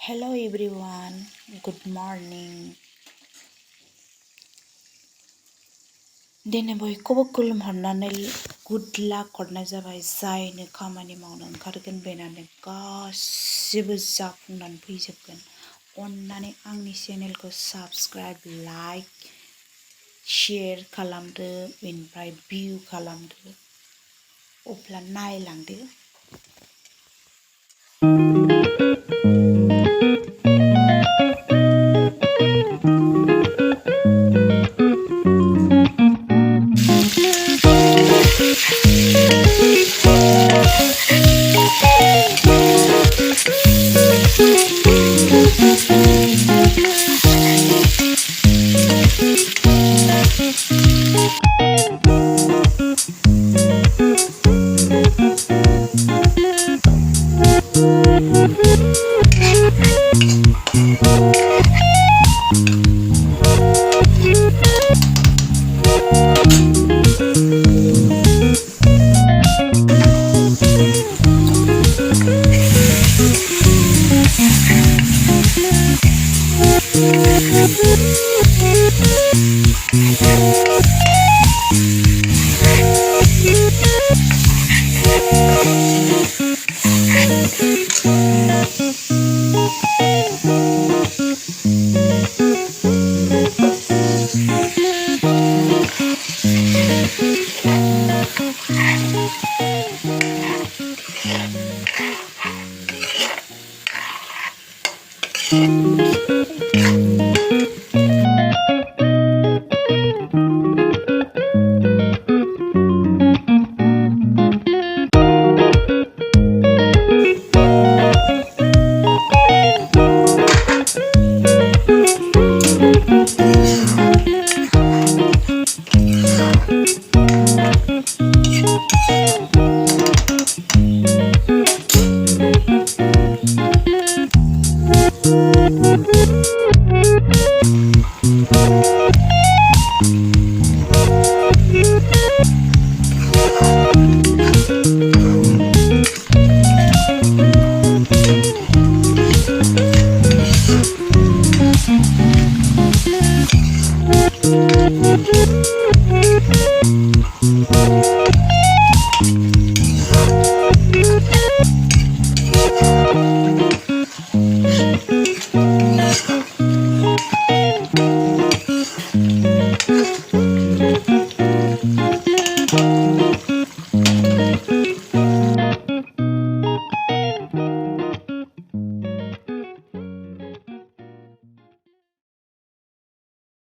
Hello everyone, good morning. दिनै बयखौबो खुलुमहरनानै गुड लाक हरनाय जाबाय जायनो खामानि मावनो ओंखारगोन बेनानो गासिबो जाफुंनानै फैजोबगोन। अन्नानै आंनि चेनेलखौ साबस्क्राइब लाइक शेयार खालामदो बेनिफ्राय भिउ खालामदो अब्ला नायलांदो।